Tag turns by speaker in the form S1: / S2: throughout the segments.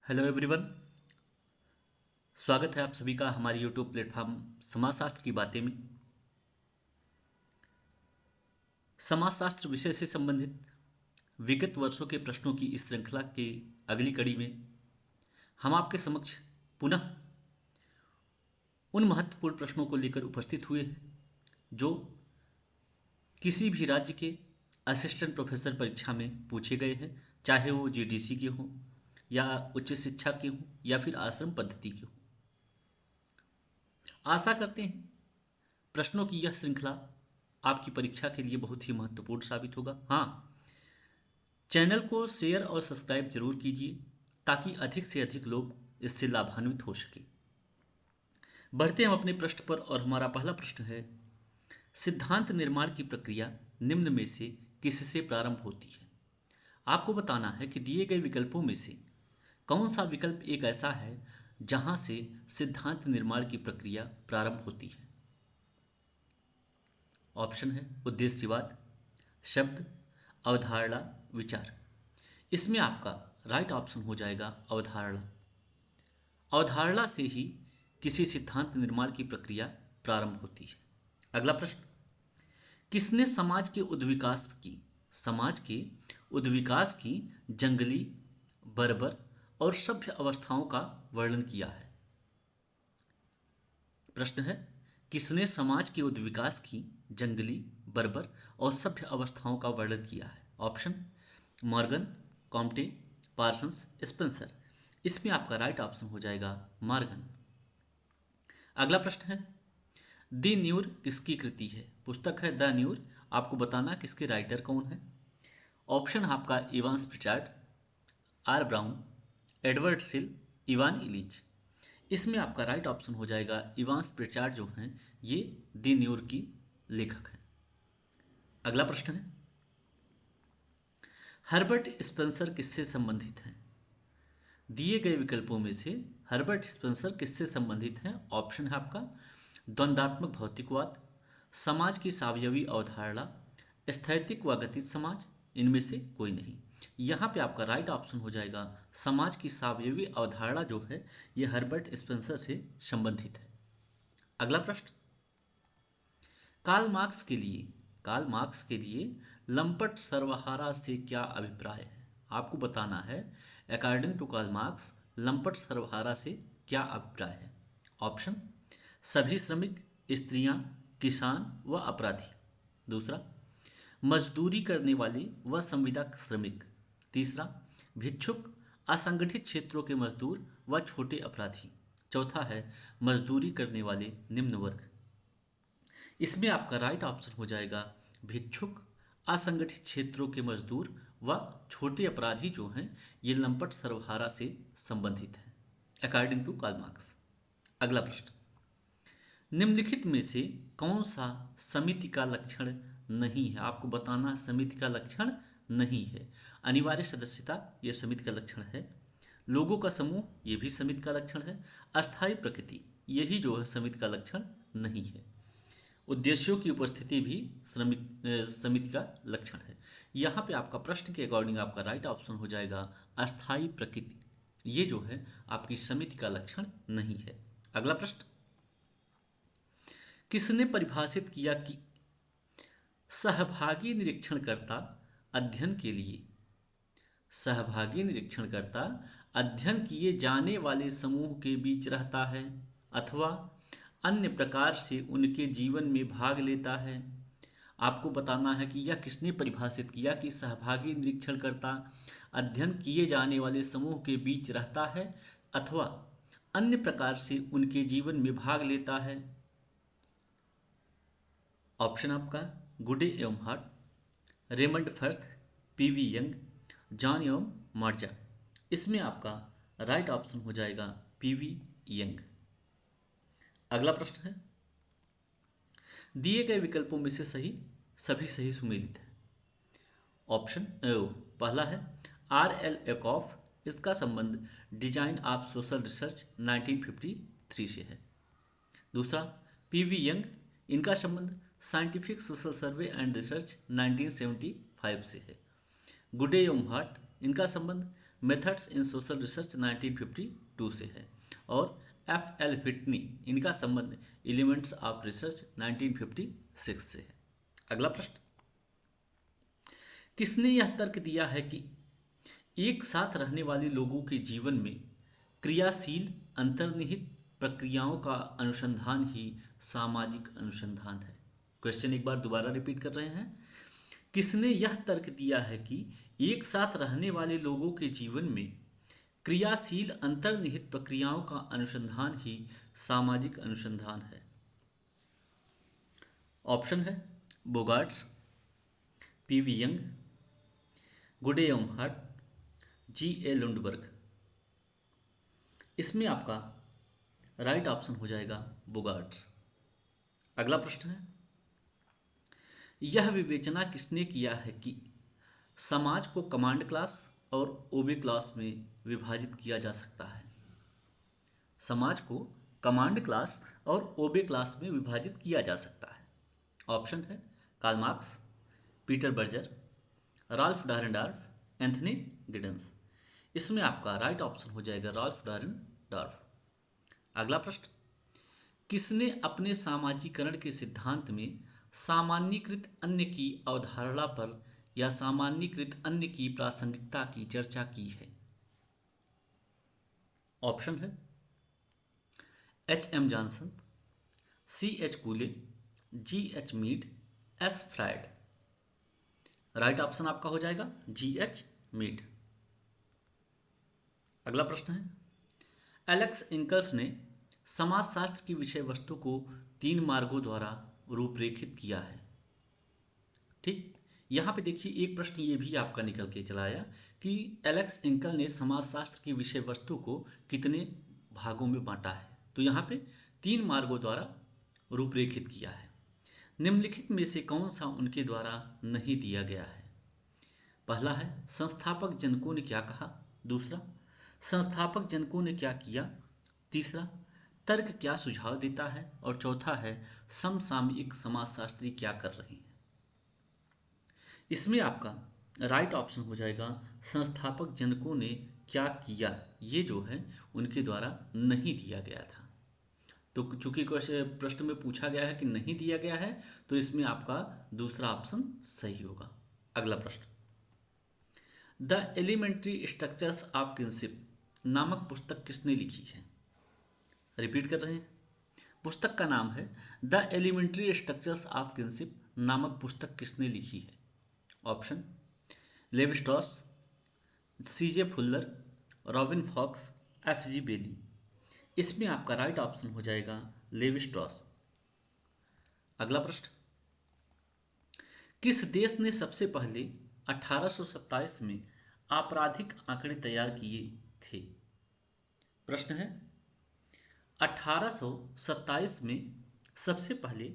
S1: Hello everyone. स्वागत है आप सभी का हमारे यूट्यूब प्लेटफॉर्म समाजशास्त्र की बातें में। समाजशास्त्र विषय से संबंधित विगत वर्षों के प्रश्नों की इस श्रृंखला के अगली कड़ी में हम आपके समक्ष पुनः उन महत्वपूर्ण प्रश्नों को लेकर उपस्थित हुए हैं जो किसी भी राज्य के असिस्टेंट प्रोफेसर परीक्षा में पूछे गए हैं, चाहे वो जीडीसी के हों या उच्च शिक्षा के हों या फिर आश्रम पद्धति के हों। आशा करते हैं प्रश्नों की यह श्रृंखला आपकी परीक्षा के लिए बहुत ही महत्वपूर्ण साबित होगा। हाँ, चैनल को शेयर और सब्सक्राइब जरूर कीजिए ताकि अधिक से अधिक लोग इससे लाभान्वित हो सके। बढ़ते हैं हम अपने प्रश्न पर और हमारा पहला प्रश्न है, सिद्धांत निर्माण की प्रक्रिया निम्न में से किससे प्रारंभ होती है? आपको बताना है कि दिए गए विकल्पों में से कौन सा विकल्प एक ऐसा है जहां से सिद्धांत निर्माण की प्रक्रिया प्रारंभ होती है। ऑप्शन है उद्देश्यवाद, शब्द, अवधारणा, विचार। इसमें आपका राइट ऑप्शन हो जाएगा अवधारणा। अवधारणा से ही किसी सिद्धांत निर्माण की प्रक्रिया प्रारंभ होती है। अगला प्रश्न, किसने समाज के उद्विकास की जंगली, बर्बर और सभ्य अवस्थाओं का वर्णन किया है? प्रश्न है, किसने समाज के उद्विकास की जंगली, बर्बर और सभ्य अवस्थाओं का वर्णन किया है? Option Morgan, Comte, Parsons, Spencer. इसमें आपका राइट ऑप्शन हो जाएगा मॉर्गन। अगला प्रश्न है, द न्यूर किसकी कृति है? पुस्तक है द न्यूर। आपको बताना किसके राइटर कौन है। ऑप्शन आपका Evans Pritchard, R Brown, Edward Sil, Ivan Illich. इसमें आपका राइट ऑप्शन हो जाएगा इवांस प्रिचार्ड जो हैं ये द न्यूर की लेखक हैं। अगला प्रश्न है, हर्बर्ट स्पेंसर किससे संबंधित हैं? दिए गए विकल्पों में से हर्बर्ट स्पेंसर किससे संबंधित हैं? ऑप्शन है आपका द्वंद्वात्मक भौतिकवाद, समाज की सावयवी अवधारणा, स्थैतिक व गतिज समाज, इनमें से कोई नहीं। यहाँ पे आपका राइट ऑप्शन हो जाएगा समाज की सावयवी अवधारणा जो है ये हर्बर्ट स्पेंसर से संबंधित है। अगला प्रश्न, कार्ल मार्क्स के लिए लंपट सर्वहारा से क्या अभिप्राय है? आपको बताना है अकॉर्डिंग टू कार्ल मार्क्स लंपट सर्वहारा से क्या अभिप्राय है। ऑप्शन सभी श्रमिक, स्त्रियां, किसान व अपराधी। दूसरा, मजदूरी करने वाले व संविदा श्रमिक। तीसरा, भिक्षुक, असंगठित क्षेत्रों के मजदूर व छोटे अपराधी। चौथा है मजदूरी करने वाले निम्न वर्ग। इसमें आपका राइट ऑप्शन हो जाएगा भिक्षुक, असंगठित क्षेत्रों के मजदूर व छोटे अपराधी जो हैं ये लंपट सर्वहारा से संबंधित हैं अकॉर्डिंग टू कार्ल मार्क्स। अगला प्रश्न, निम्नलिखित में से कौन सा समिति का लक्षण नहीं है? आपको बताना समिति का लक्षण नहीं है। अनिवार्य सदस्यता यह समिति का लक्षण है, लोगों का समूह ये भी समिति का लक्षण है, अस्थायी प्रकृति यही जो है समिति का लक्षण नहीं है, उद्देश्यों की उपस्थिति भी समिति का लक्षण है। यहाँ पे आपका प्रश्न के अकॉर्डिंग आपका राइट ऑप्शन हो जाएगा अस्थायी प्रकृति, ये जो है आपकी समिति का लक्षण नहीं है। अगला प्रश्न, किसने परिभाषित किया कि सहभागी निरीक्षणकर्ता अध्ययन के लिए सहभागी निरीक्षणकर्ता अध्ययन किए जाने वाले समूह के बीच रहता है अथवा अन्य प्रकार से उनके जीवन में भाग लेता है? आपको बताना है कि यह किसने परिभाषित किया कि सहभागी निरीक्षणकर्ता अध्ययन किए जाने वाले समूह के बीच रहता है अथवा अन्य प्रकार से उनके जीवन में भाग लेता है। ऑप्शन आपका गुडे एवं Hatt, Raymond Firth, P V Young, John एवं मार्जा। इसमें आपका राइट ऑप्शन हो जाएगा पीवी यंग। अगला प्रश्न है, दिए गए विकल्पों में से सभी सही सुमेलित है। ऑप्शन पहला है आर एल एकॉफ, इसका संबंध डिजाइन ऑफ सोशल रिसर्च 1953 से है। दूसरा, पीवी यंग, इनका संबंध scientific social survey and research 1975 से है। गुडे एवं हार्ट, इनका संबंध मेथड्स इन सोशल रिसर्च 1952 से है। और एफ एल व्हिटनी, इनका संबंध एलिमेंट्स ऑफ रिसर्च 1956 से है। अगला प्रश्न, किसने यह तर्क दिया है कि एक साथ रहने वाले लोगों के जीवन में क्रियाशील अंतर्निहित प्रक्रियाओं का अनुसंधान ही सामाजिक अनुसंधान है? क्वेश्चन एक बार दोबारा रिपीट कर रहे हैं। किसने यह तर्क दिया है कि एक साथ रहने वाले लोगों के जीवन में क्रियाशील अंतर्निहित प्रक्रियाओं का अनुसंधान ही सामाजिक अनुसंधान है? ऑप्शन है बोगार्ट्स, पीवी यंग, गुडेयम हट, जी ए लुंडबर्ग। इसमें आपका राइट ऑप्शन हो जाएगा बोगार्ट्स। अगला प्रश्न है, यह विवेचना किसने किया है कि समाज को कमांड क्लास और ओबे क्लास में विभाजित किया जा सकता है? समाज को कमांड क्लास और ओबे क्लास में विभाजित किया जा सकता है। ऑप्शन है Karl Marx, Peter Berger, Ralf Dahrendorf, Anthony Giddens. इसमें आपका राइट ऑप्शन हो जाएगा राल्फ डायरेनडॉर्फ। अगला प्रश्न, किसने अपने सामाजिकरण के सिद्धांत में सामान्यीकृत अन्य की अवधारणा पर या सामान्यीकृत अन्य की प्रासंगिकता की चर्चा की है? ऑप्शन है H M Johnson, C H Cooley, G H Mead, S Fried. Right option आपका हो जाएगा जी एच मीड। अगला प्रश्न है, एलेक्स इंकल्स ने समाजशास्त्र की विषय वस्तु को 3 मार्गों द्वारा रूपरेखित किया है। ठीक, यहाँ पे देखिए एक प्रश्न ये भी आपका निकल के चला आया कि एलेक्स इंकल ने समाजशास्त्र की विषय वस्तु को कितने भागों में बांटा है। तो यहाँ पे 3 मार्गों द्वारा रूपरेखित किया है। निम्नलिखित में से कौन सा उनके द्वारा नहीं दिया गया है? पहला है संस्थापक जनकों ने क्या कहा, दूसरा संस्थापक जनकों ने क्या किया, तीसरा तर्क क्या सुझाव देता है, और चौथा है समसामयिक समाजशास्त्री क्या कर रहे हैं। इसमें आपका राइट ऑप्शन हो जाएगा संस्थापक जनकों ने क्या किया, ये जो है उनके द्वारा नहीं दिया गया था। तो चूंकि प्रश्न में पूछा गया है कि नहीं दिया गया है, तो इसमें आपका दूसरा ऑप्शन सही होगा। अगला प्रश्न, the elementary structures of kinship नामक पुस्तक किसने लिखी है? रिपीट कर रहे हैं, पुस्तक का नाम है the elementary structures of kinship नामक पुस्तक किसने लिखी है? Option Levi Strauss, CJ Fuller, Robin Fox, F G Bailey. इसमें आपका राइट ऑप्शन हो जाएगा लेव स्ट्रॉस। अगला प्रश्न, किस देश ने सबसे पहले 1827 में आपराधिक आंकड़े तैयार किए थे? प्रश्न है 1827 में सबसे पहले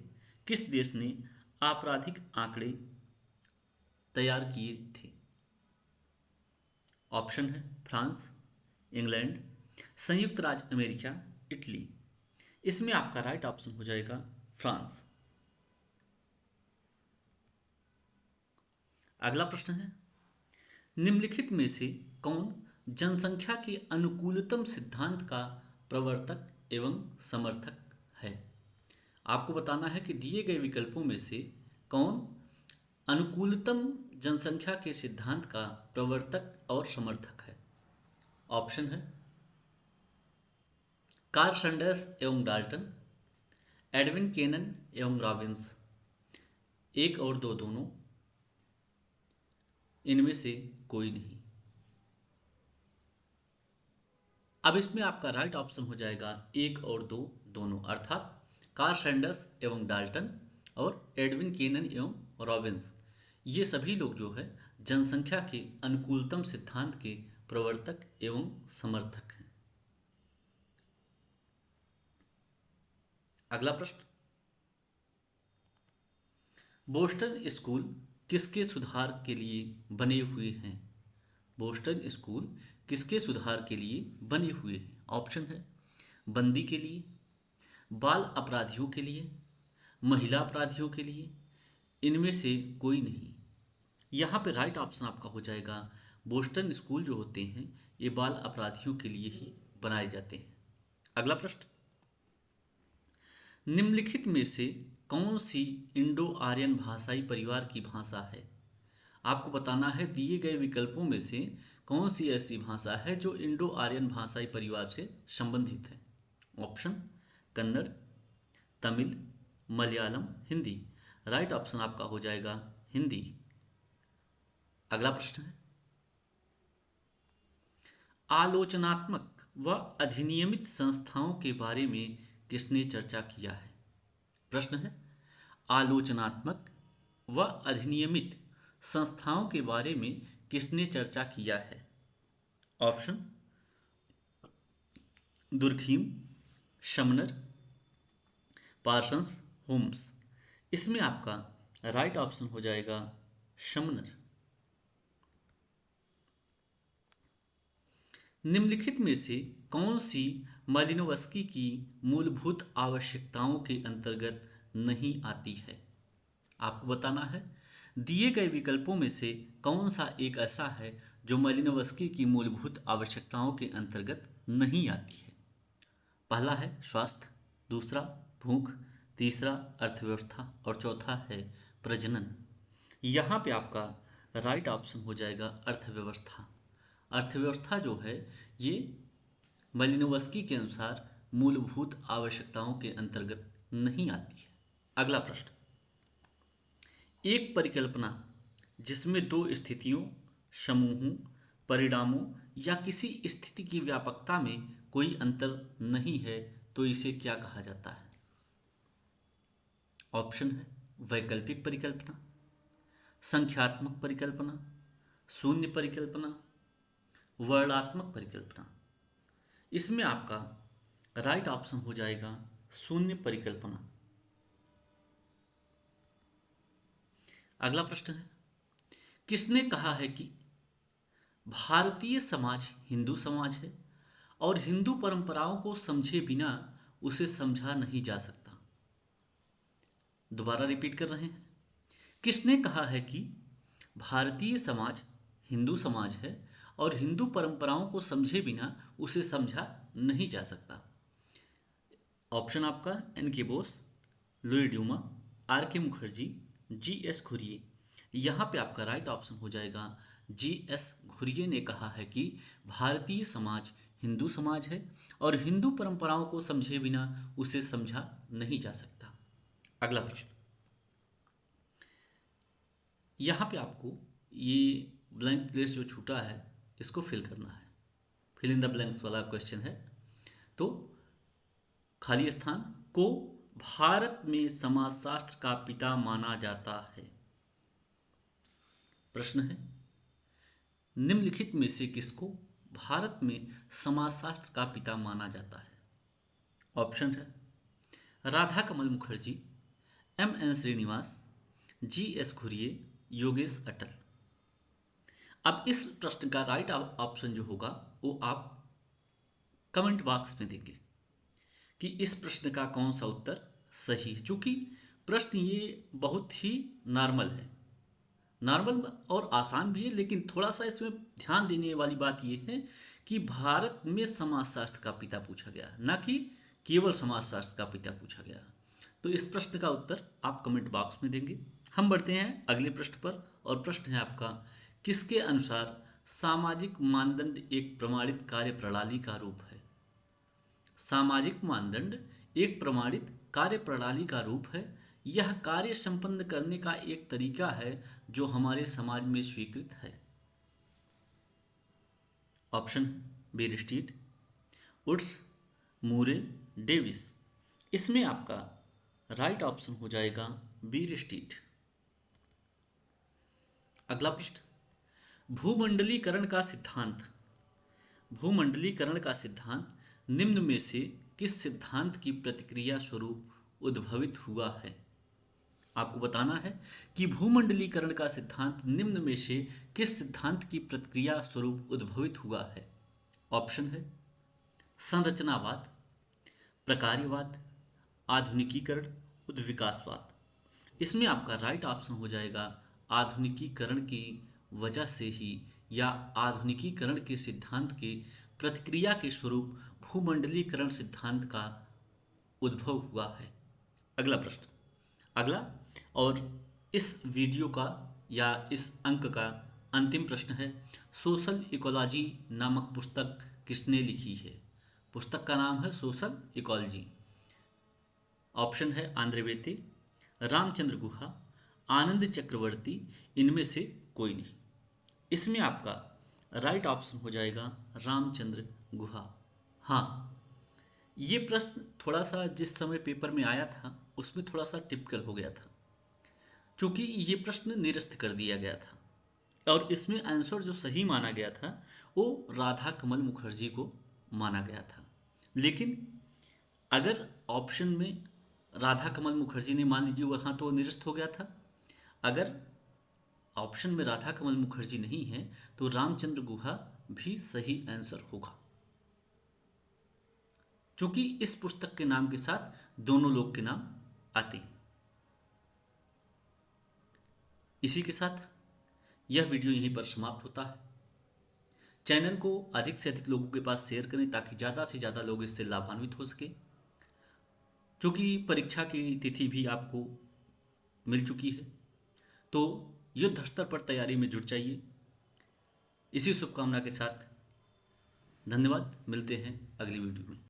S1: किस देश ने आपराधिक आंकड़े तैयार किए थे? ऑप्शन है फ्रांस, इंग्लैंड, संयुक्त राज्य अमेरिका, इटली। इसमें आपका राइट ऑप्शन हो जाएगा फ्रांस। अगला प्रश्न है, निम्नलिखित में से कौन जनसंख्या के अनुकूलतम सिद्धांत का प्रवर्तक एवं समर्थक है? आपको बताना है कि दिए गए विकल्पों में से कौन अनुकूलतम जनसंख्या के सिद्धांत का प्रवर्तक और समर्थक है। ऑप्शन है कार्ल सैंडर्स एवं डाल्टन, एडविन केनन एवं रॉबिन्स, एक और दो दोनों, इनमें से कोई नहीं। अब इसमें आपका राइट ऑप्शन हो जाएगा एक और दो दोनों, अर्थात कार्ल सैंडर्स एवं डाल्टन और एडविन केनन एवं रॉबिन्स, ये सभी लोग जो है जनसंख्या के अनुकूलतम सिद्धांत के प्रवर्तक एवं समर्थक हैं। अगला प्रश्न, बोस्टन स्कूल किसके सुधार के लिए बने हुए हैं? बोस्टन स्कूल किसके सुधार के लिए बने हुए हैं? ऑप्शन है बंदी के लिए, बाल अपराधियों के लिए, महिला अपराधियों के लिए, इनमें से कोई नहीं। यहाँ पे राइट ऑप्शन आपका हो जाएगा बोस्टन स्कूल जो होते हैं ये बाल अपराधियों के लिए ही बनाए जाते हैं। अगला प्रश्न, निम्नलिखित में से कौन सी इंडो आर्यन भाषाई परिवार की भाषा है? आपको बताना है दिए गए विकल्पों में से कौन सी ऐसी भाषा है जो इंडो आर्यन भाषाई परिवार से संबंधित है। Option, Kannada, Tamil, Malayalam, Hindi. Right option आपका हो जाएगा हिंदी। अगला प्रश्न है, आलोचनात्मक व अधिनियमित संस्थाओं के बारे में किसने चर्चा किया है? प्रश्न है, आलोचनात्मक व अधिनियमित संस्थाओं के बारे में किसने चर्चा किया है? Option, Durkheim, Sumner, Parsons, Holmes. इसमें आपका राइट ऑप्शन हो जाएगा शमनर। निम्नलिखित में से कौन सी मालिनोवस्की की मूलभूत आवश्यकताओं के अंतर्गत नहीं आती है? आपको बताना है दिए गए विकल्पों में से कौन सा एक ऐसा है जो मालिनोवस्की की मूलभूत आवश्यकताओं के अंतर्गत नहीं आती है। पहला है स्वास्थ्य, दूसरा भूख, तीसरा अर्थव्यवस्था और चौथा है प्रजनन। यहाँ पे आपका राइट ऑप्शन हो जाएगा अर्थव्यवस्था। अर्थव्यवस्था जो है ये मालिनोवस्की के अनुसार मूलभूत आवश्यकताओं के अंतर्गत नहीं आती है। अगला प्रश्न, एक परिकल्पना जिसमें दो स्थितियों, समूहों, परिणामों या किसी स्थिति की व्यापकता में कोई अंतर नहीं है तो इसे क्या कहा जाता है? ऑप्शन है वैकल्पिक परिकल्पना, संख्यात्मक परिकल्पना, शून्य परिकल्पना, वर्णात्मक परिकल्पना। इसमें आपका राइट ऑप्शन हो जाएगा शून्य परिकल्पना। अगला प्रश्न है, किसने कहा है कि भारतीय समाज हिंदू समाज है और हिंदू परंपराओं को समझे बिना उसे समझा नहीं जा सकता? दोबारा रिपीट कर रहे हैं, किसने कहा है कि भारतीय समाज हिंदू समाज है और हिंदू परंपराओं को समझे बिना उसे समझा नहीं जा सकता? ऑप्शन आपका एन के बोस, लुई ड्यूमा, आर के मुखर्जी, जी एस घुरिये। यहाँ पे आपका राइट ऑप्शन हो जाएगा जी एस घुरिये ने कहा है कि भारतीय समाज हिंदू समाज है और हिंदू परंपराओं को समझे बिना उसे समझा नहीं जा सकता। अगला प्रश्न, यहाँ पे आपको ये ब्लैंक प्लेस जो छूटा है इसको फिल करना है। फिल इन द ब्लैंक्स वाला क्वेश्चन है। तो खाली स्थान को भारत में समाजशास्त्र का पिता माना जाता है। प्रश्न है, निम्नलिखित में से किसको भारत में समाजशास्त्र का पिता माना जाता है? ऑप्शन है Radha Kamal Mukherjee, M N Srinivas, G S Ghurye, Yogesh Atal. अब इस प्रश्न का राइट ऑप्शन जो होगा वो आप कमेंट बॉक्स में देंगे कि इस प्रश्न का कौन सा उत्तर सही है। चूंकि प्रश्न ये बहुत ही नॉर्मल है, नॉर्मल और आसान भी है, लेकिन थोड़ा सा इसमें ध्यान देने वाली बात यह है कि भारत में समाजशास्त्र का पिता पूछा गया, ना कि केवल समाजशास्त्र का पिता पूछा गया। तो इस प्रश्न का उत्तर आप कमेंट बॉक्स में देंगे। हम बढ़ते हैं अगले प्रश्न पर और प्रश्न है आपका, किसके अनुसार सामाजिक मानदंड एक प्रमाणित कार्य प्रणाली का रूप है? सामाजिक मानदंड एक प्रमाणित कार्य प्रणाली का रूप है। यह कार्य संपन्न करने का एक तरीका है जो हमारे समाज में स्वीकृत है। ऑप्शन बीरस्टीट, वुड्स, मूरे, डेविस। इसमें आपका राइट ऑप्शन हो जाएगा बीरस्टीट। अगला प्रश्न, भूमंडलीकरण का सिद्धांत। भूमंडलीकरण का सिद्धांत निम्न में से किस सिद्धांत की प्रतिक्रिया स्वरूप उद्भवित हुआ है? आपको बताना है कि भूमंडलीकरण का सिद्धांत निम्न में से किस सिद्धांत की प्रतिक्रिया स्वरूप उद्भवित हुआ है? ऑप्शन है संरचनावाद, प्रकार्यवाद, आधुनिकीकरण, उद्विकासवाद। इसमें आपका राइट ऑप्शन हो जाएगा आधुनिकीकरण की वजह से ही या आधुनिकीकरण के सिद्धांत की प्रतिक्रिया के स्वरूप भूमंडलीकरण सिद्धांत का उद्भव हुआ है? अगला प्रश्न, अगला और इस वीडियो का या इस अंक का अंतिम प्रश्न है, सोशल इकोलॉजी नामक पुस्तक किसने लिखी है? पुस्तक का नाम है सोशल इकोलॉजी। ऑप्शन है आंद्रे बेते, रामचंद्र गुहा, आनंद चक्रवर्ती, इनमें से कोई नहीं। इसमें आपका राइट ऑप्शन हो जाएगा रामचंद्र गुहा। हाँ, ये प्रश्न थोड़ा सा जिस समय पेपर में आया था उसमें थोड़ा सा टिपिकल हो गया था, क्योंकि ये प्रश्न निरस्त कर दिया गया था और इसमें आंसर जो सही माना गया था वो राधा कमल मुखर्जी को माना गया था। लेकिन अगर ऑप्शन में राधा कमल मुखर्जी ने मान लीजिए वहाँ तो निरस्त हो गया था, अगर ऑप्शन में राधा कमल मुखर्जी नहीं है तो रामचंद्र गुहा भी सही आंसर होगा, क्योंकि इस पुस्तक के नाम के साथ दोनों लोग के नाम आते हैं। इसी के साथ यह वीडियो यहीं पर समाप्त होता है। चैनल को अधिक से अधिक लोगों के पास शेयर करें ताकि ज़्यादा से ज़्यादा लोग इससे लाभान्वित हो सके, क्योंकि परीक्षा की तिथि भी आपको मिल चुकी है, तो युद्ध स्तर पर तैयारी में जुट जाइए। इसी शुभकामना के साथ धन्यवाद, मिलते हैं अगली वीडियो में।